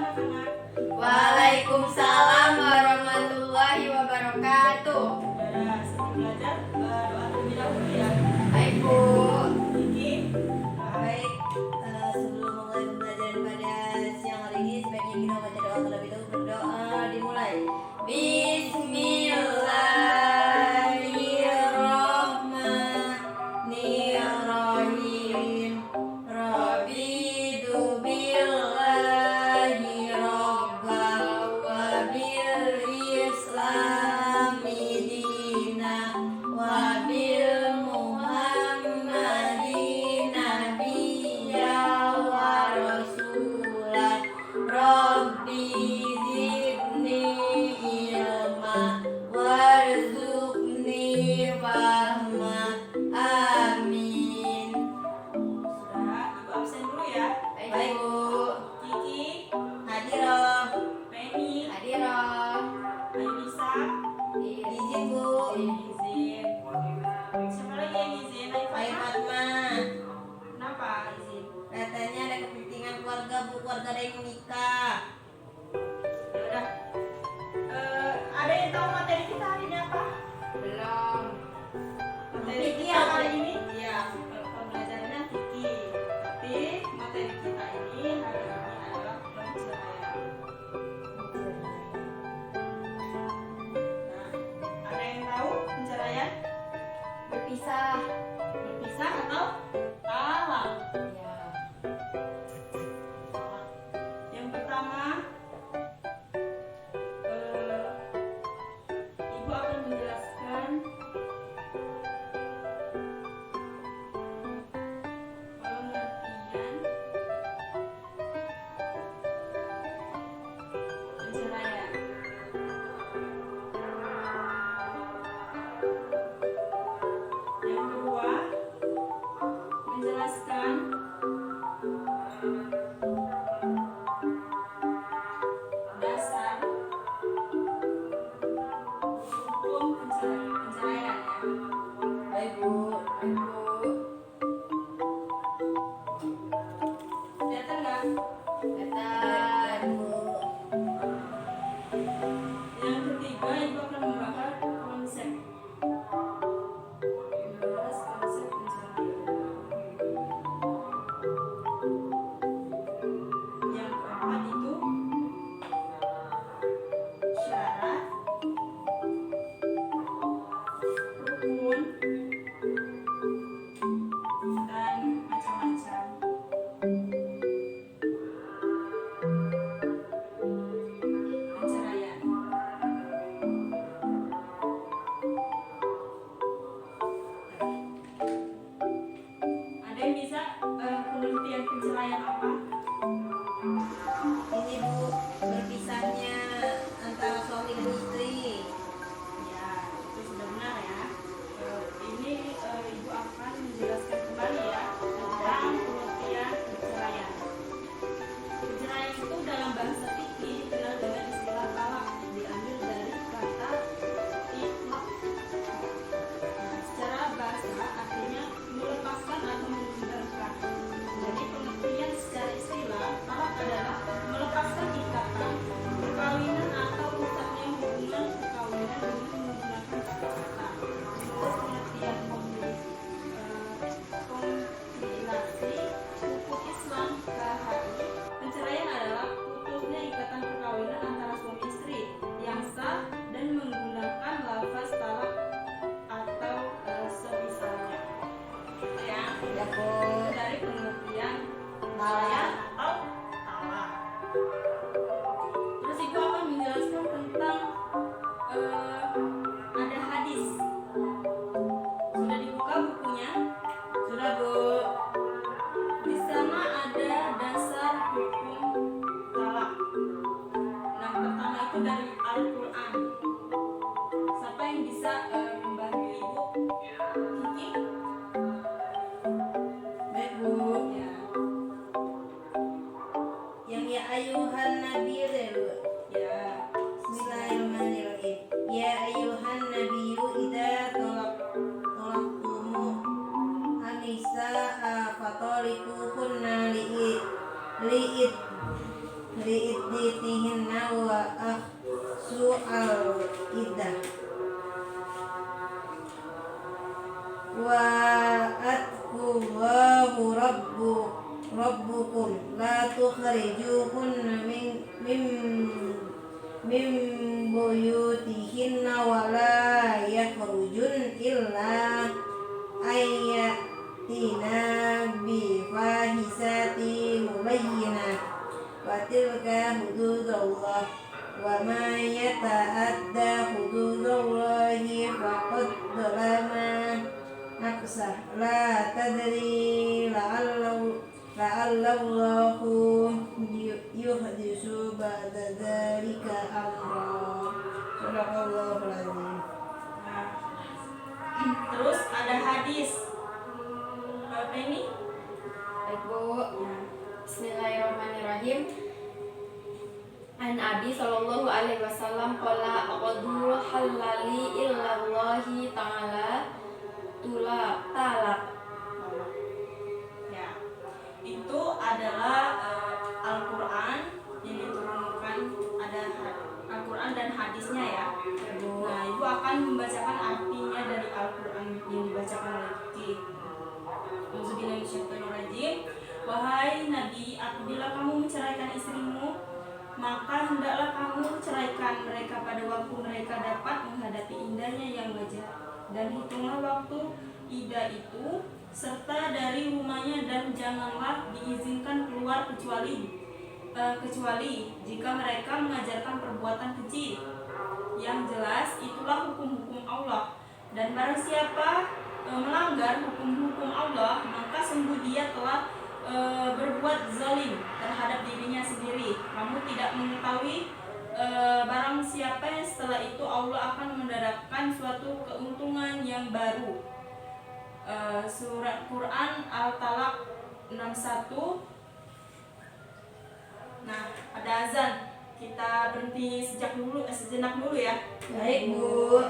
anak-anak? Waalaikumsalam warahmatullahi wabarakatuh. Saudara, sebelum belajar doa terlebih dahulu ya. Baik Bu. Kiki, Baik, sebelum mulai pembelajaran pada siang hari ini, sebaiknya kita baca doa terlebih dahulu. Berdoa dimulai. Bismillahirrahmanirrahim. Raditu billahi robba wa bil islami dina wa bil muhammadin nabiyya wa rasulah. Rabbi zidni ilma warzuqni fahma. Amin. saudara, ibu absen dulu ya. Baik Bu. Kiki, Hadiroh. Penny, Hadiroh. Ainisa, Izin Bu. izin. Siapa lagi yang izin? Baik Fatma. Kenapa izin? Katanya ada kepentingan keluarga Bu, keluarga ada yang menikah. Ya udah. Ada yang tahu materi kita hari ini apa? Belum. Materi Kiki kita ya, hari Bu. ini, ya pembelajarannya Kiki. Tapi materi kita ini hari ini adalah perceraian. Nah, ada yang tahu perceraian? Berpisah. Berpisah atau talak? Ya. Yang pertama, ibu akan menjelaskan pengertian perceraian. Yang kedua, menjelaskan dasar hukum perceraian ya. Baik Bu. Baik Bu. Kelihatan nggak? Kelihatan. Bu. Yang ketiga, ibu akan membahas konsep perceraian. Yang keempat itu syarat, rukun, dan macam-macam perceraian. Ada yang bisa penelitian perceraian apa? Ini Bu, berpisahnya antara suami dan istri. Ya, itu sudah benar ya. Ini ibu akan menjelaskan kembali ya tentang pengertian perceraian. Perceraian itu dalam bahasa fikih dikenal dengan istilah talak, diambil dari kata itlaq. Nah, secara bahasa artinya melepaskan atau mengundurkan. Jadi pengertian secara istilah talak adalah melepaskan ikatan perkawinan atau rusaknya hubungan perkawinan dengan menggunakan kata-kata. Menurut pengertian kompilasi hukum Islam KHI, perceraian adalah putusnya ikatan perkawinan antara suami istri yang sah dan menggunakan lafaz talak atau semisalnya. Itu ya. Ya Bu. Itu dari pengertian perceraian atau talak. Terus ibu akan menjelaskan tentang ada hadis. Sudah dibuka bukunya? Sudah Bu. Di sana ada dasar hukum talak. Yang pertama itu dari Al-Quran. Siapa yang bisa membantu ibu? Kiki? Baik Bu. Ya. Yang ya ayuhan nabi Bu. Ya. Bismillahirrahmanirrahim. Ya ayuhan nabiyyu idza talaqtumu anisa fataliquhunna li'id liidditihinna wa akhsu al-iddah wa atqullahu rabbukum la tukhrijuhunna min buyutihinna wa la yakhrujun illa ayatina bi fahisati mubayyinah wa tilka hududullah wa ma yata'adda hududallahi faqad zalama nafsah la tadri la'allahu yuhdisu ba'da dzalika amra. Sadaqallahul azim. Nah, terus ada hadis apa ini? Baik Bu. Bismillahirrahmanirrahim. An Abi sallallahu alaihi wasallam qala aqdu halali illallahi ta'ala talak. Ya, itu adalah Al-Quran yang diturunkan, ada Al-Quran dan hadisnya ya. Nah, ibu akan membacakan artinya dari Al-Quran yang dibacakan oleh Kiki. Auzubillahiminasyaitonirrajim. Wahai Nabi, apabila kamu menceraikan istrimu, maka hendaklah kamu ceraikan mereka pada waktu mereka dapat menghadapi indahnya yang wajar. Dan hitunglah waktu iddah itu serta dari rumahnya, dan janganlah diizinkan keluar kecuali jika mereka mengajarkan perbuatan keji. Yang jelas itulah hukum-hukum Allah, dan barang siapa melanggar hukum-hukum Allah, maka sungguh dia telah berbuat zalim terhadap dirinya sendiri. Kamu tidak mengetahui barang siapa yang setelah itu Allah akan mendaratkan suatu keuntungan yang baru. Surat Quran Al-Talaq 61. Nah, ada azan. Kita berhenti sejenak dulu ya. Baik Bu.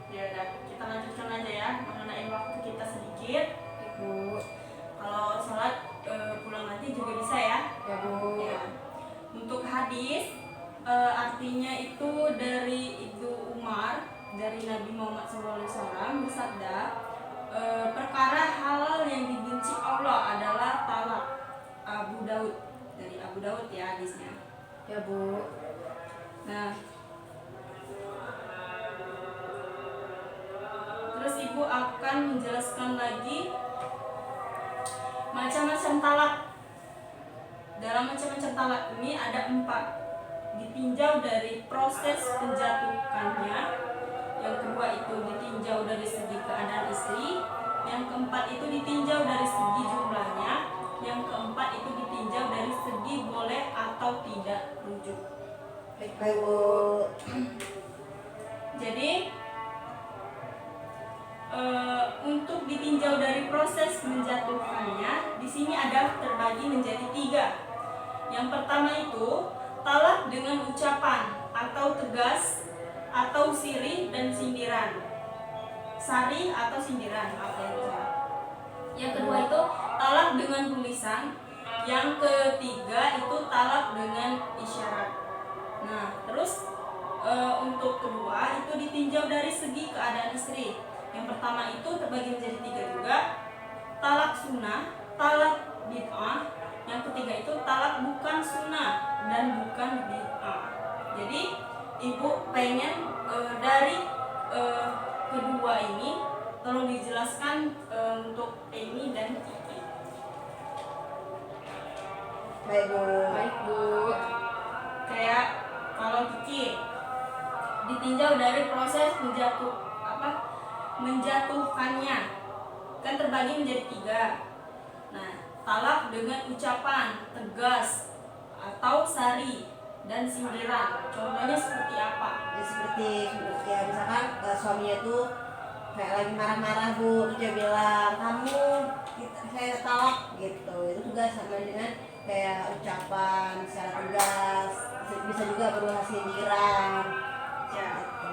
Ya udah, kita lanjutkan aja ya, mengenai waktu kita sedikit. Bu. Kalau sholat pulang nanti juga bisa ya. Ya Bu. Ya. Untuk hadis, artinya itu dari Ibnu Umar, dari Nabi Muhammad SAW bersabda, perkara halal yang dibenci Allah adalah talak. Abu Daud, dari Abu Daud ya hadisnya. Ya Bu. Nah, terus ibu akan menjelaskan lagi macam-macam talak. Dalam macam-macam talak ini ada 4. Ditinjau dari proses penjatuhannya. Yang kedua itu ditinjau dari segi keadaan istri. Yang keempat itu ditinjau dari segi jumlahnya. Yang keempat itu ditinjau dari segi boleh atau tidak rujuk. Baik Bu. Jadi untuk ditinjau dari proses menjatuhkannya, di sini ada terbagi menjadi 3. Yang pertama itu talak dengan ucapan atau tegas atau sirih dan sindiran. Sari atau sindiran, apa itu? Yang kedua itu talak dengan tulisan. Yang ketiga itu talak dengan isyarat. Nah, terus untuk kedua itu ditinjau dari segi keadaan istri. Yang pertama itu terbagi menjadi 3 juga. Talak sunnah, talak bid'ah. Yang ketiga itu talak bukan sunnah dan bukan bid'ah. Jadi ibu pengen dari kedua ini tolong dijelaskan untuk ini dan Kiki. Baik Bu. Baik Bu. Kayak kalau Kiki ditinjau dari proses menjatuhkannya, kan terbagi menjadi 3. Nah, talak dengan ucapan tegas atau sari dan sindiran. Contohnya seperti apa? Ya, seperti ya misalkan suaminya tuh kayak lagi marah-marah bu, terus dia bilang kamu saya talak gitu. Itu juga sama dengan kayak ucapan secara tegas, bisa juga berupa sindiran. Ya, Gitu.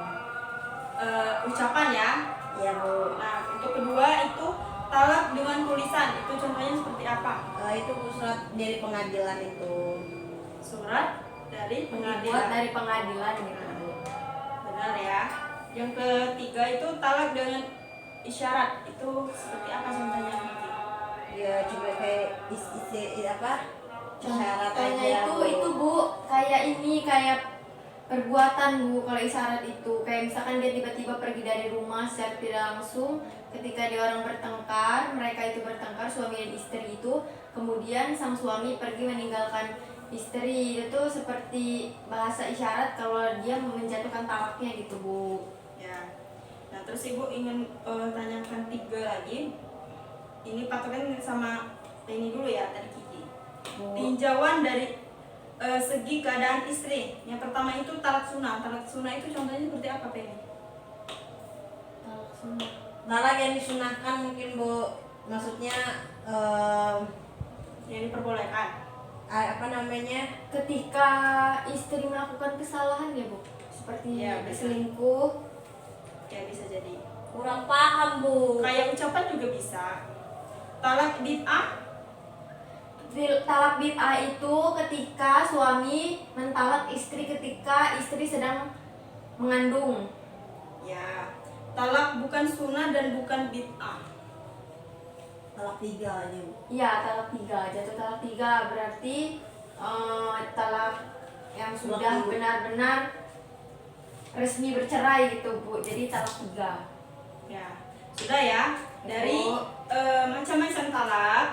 ucapan ya. Iya bu. Nah, untuk kedua itu talak dengan tulisan. Itu contohnya seperti apa? Itu surat dari pengadilan itu. Surat dari Dibuat pengadilan. dari pengadilan gitu Bu. Benar ya. Yang ketiga itu talak dengan isyarat. Itu seperti apa contohnya? Ya coba kayak isi apa? Isyarat Contohnya aja. itu Bu, kayak ini kayak perbuatan Bu. Kalau isyarat itu kayak misalkan dia tiba-tiba pergi dari rumah secara tidak langsung, ketika dia orang bertengkar, mereka itu bertengkar suami dan istri itu, kemudian sang suami pergi meninggalkan istri, itu seperti bahasa isyarat kalau dia menjatuhkan talaknya gitu Bu. Ya. Nah, terus Ibu ingin tanyakan tiga lagi. Ini patokan sama ini dulu ya tadi Kiki. Bu. Tinjauan dari segi keadaan istri. Yang pertama itu talak sunah. Talak sunah itu contohnya seperti apa, Penny? Talak sunat. Talak yang disunahkan mungkin bu, maksudnya Yang diperbolehkan. apa namanya? Ketika istri melakukan kesalahan ya Bu, seperti Ya, benar. selingkuh. Ya, bisa jadi. Kurang paham bu. Kayak ucapan juga bisa. Talak bid'ah. Talak bid'ah itu ketika suami mentalak istri ketika istri sedang mengandung. Ya. Talak bukan sunnah dan bukan bid'ah. Talak 3 aja bu. Iya, talak 3. Jatuh talak 3 berarti talak yang sudah Talak 3. benar-benar resmi bercerai gitu Bu. Jadi talak 3. Ya. Sudah ya. Dari Bu. macam-macam talak.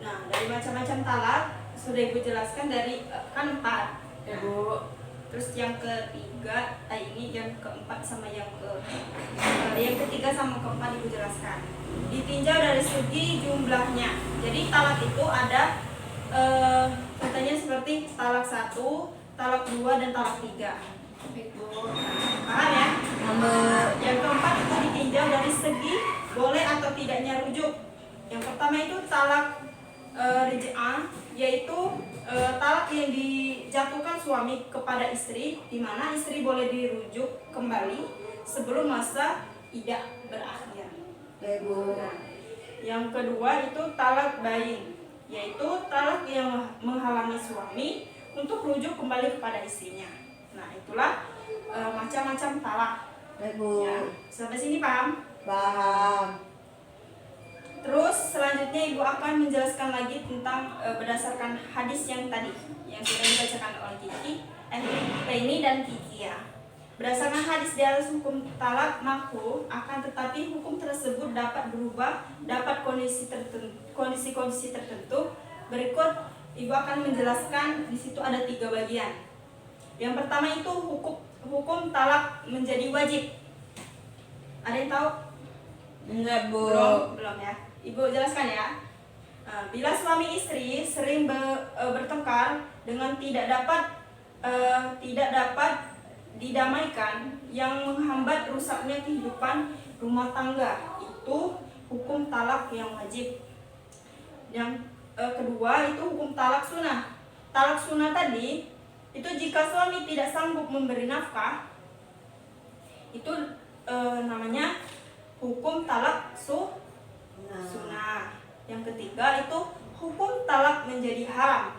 Nah, dari macam-macam talak sudah Ibu jelaskan dari kan 4. Ya Bu. Terus yang ketiga, ini yang keempat sama yang ketiga sama keempat Ibu jelaskan. Ditinjau dari segi jumlahnya. Jadi talak itu ada katanya seperti talak 1, talak 2 dan talak 3. Baik Bu. Paham ya? Nomor Yang keempat itu ditinjau dari segi boleh atau tidaknya rujuk. Yang pertama itu talak rej'ah, yaitu talak yang dijatuhkan suami kepada istri, di mana istri boleh dirujuk kembali sebelum masa iddah berakhir. bu. Nah, yang kedua itu talak bain, yaitu talak yang menghalangi suami untuk rujuk kembali kepada istrinya. Nah, itulah macam-macam talak. Bu. Ya, sampai sini paham? Paham. Terus selanjutnya Ibu akan menjelaskan lagi tentang berdasarkan hadis yang tadi yang sudah dibacakan oleh Penny dan Kiki ya. Berdasarkan hadis di atas hukum talak makruh, akan tetapi hukum tersebut dapat berubah, dapat kondisi-kondisi tertentu. Berikut Ibu akan menjelaskan di situ ada 3 bagian. Yang pertama itu hukum talak menjadi wajib. Ada yang tahu? Enggak bu. Belum ya. Ibu jelaskan ya. Bila suami istri sering bertengkar dengan tidak dapat didamaikan yang menghambat rusaknya kehidupan rumah tangga, itu hukum talak yang wajib. Yang kedua itu hukum talak sunnah. Talak sunnah tadi itu jika suami tidak sanggup memberi nafkah, itu namanya hukum talak sunnah. Yang ketiga itu hukum talak menjadi haram.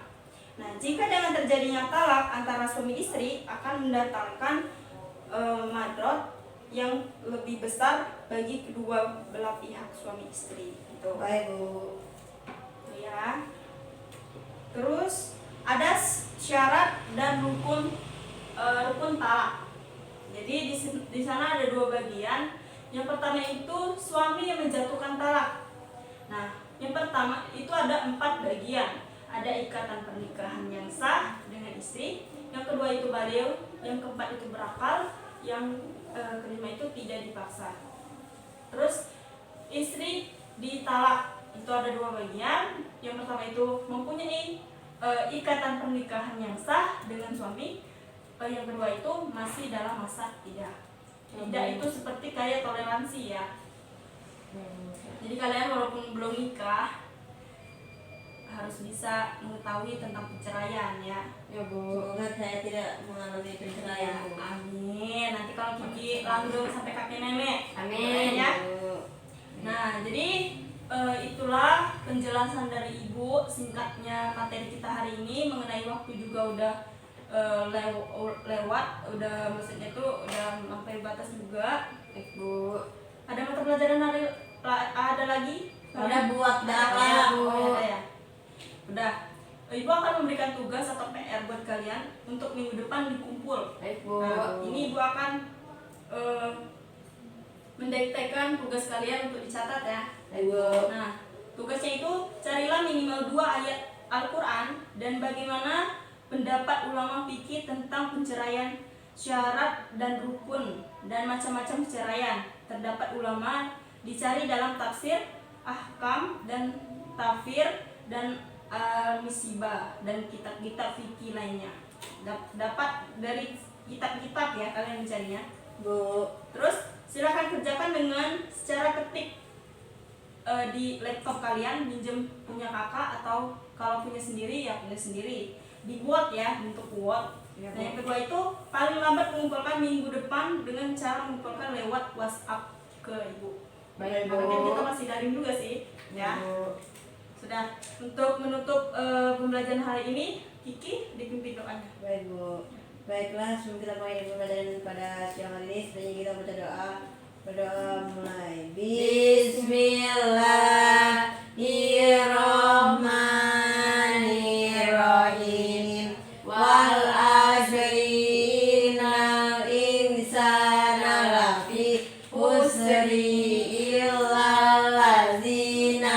Nah, jika dengan terjadinya talak antara suami istri akan mendatangkan madrot yang lebih besar bagi kedua belah pihak suami istri. Gitu. Baik bu. Ya. Terus ada syarat dan rukun talak. Jadi di sana ada 2 bagian. Yang pertama itu suami yang menjatuhkan talak. Nah, yang pertama itu ada 4 bagian. Ada ikatan pernikahan yang sah dengan istri. Yang kedua itu baliu. Yang keempat itu berakal. Yang kelima itu tidak dipaksa. Terus istri ditalak itu ada 2 bagian. Yang pertama itu mempunyai ikatan pernikahan yang sah dengan suami. Yang kedua itu masih dalam masa iddah. Iddah itu seperti kayak toleransi ya. Jadi kalian walaupun belum nikah harus bisa mengetahui tentang perceraian ya. Ya Bu. Semoga saya tidak mengalami perceraian, Bu. Amin. Nanti kalau Kiki langgeng sampai kakek nenek. Amin. Ya. Nah, jadi itulah penjelasan dari Ibu singkatnya materi kita hari ini. Mengenai waktu juga udah lewat, udah maksudnya itu udah sampai batas juga. Bu. Ada mata pelajaran ada lagi? Udah buat Ada, berapa? Bu. Ada ya. Udah. Ibu akan memberikan tugas atau PR buat kalian untuk minggu depan dikumpul. Baik Bu. Nah, ini Ibu akan mendiktekan tugas kalian untuk dicatat ya. Baik, Bu. Nah, tugasnya itu carilah minimal 2 ayat Al-Quran dan bagaimana pendapat ulama fikih tentang perceraian, syarat dan rukun dan macam-macam perceraian. Terdapat ulama dicari dalam tafsir, ahkam dan tafsir dan al-misibah dan kitab-kitab fikih lainnya. Dapat dari kitab-kitab ya kalian mencarinya. Bu. Terus silakan kerjakan dengan secara ketik di laptop kalian, minjem punya kakak atau kalau punya sendiri ya punya sendiri. Di Word ya, bentuk Word. Ya, Nah, yang kedua itu paling lambat mengumpulkan minggu depan dengan cara mengumpulkan lewat WhatsApp ke Ibu. Baik, Karena Bu. kan kita masih daring juga sih, ya. Bu. Sudah, untuk menutup pembelajaran hari ini, Kiki dipimpin doanya. Baik, Bu. Baiklah, sebelum kita mulai pembelajaran pada siang hari ini, sebenarnya kita baca doa. Berdoa mulai. Bismillahirrahmanirrahim. Wal asri innal insana lafi khusri illa allazina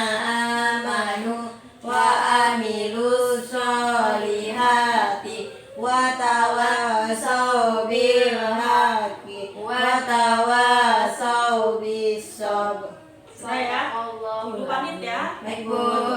amanu wa amilus solihati wa tawassaw bil haqqi wa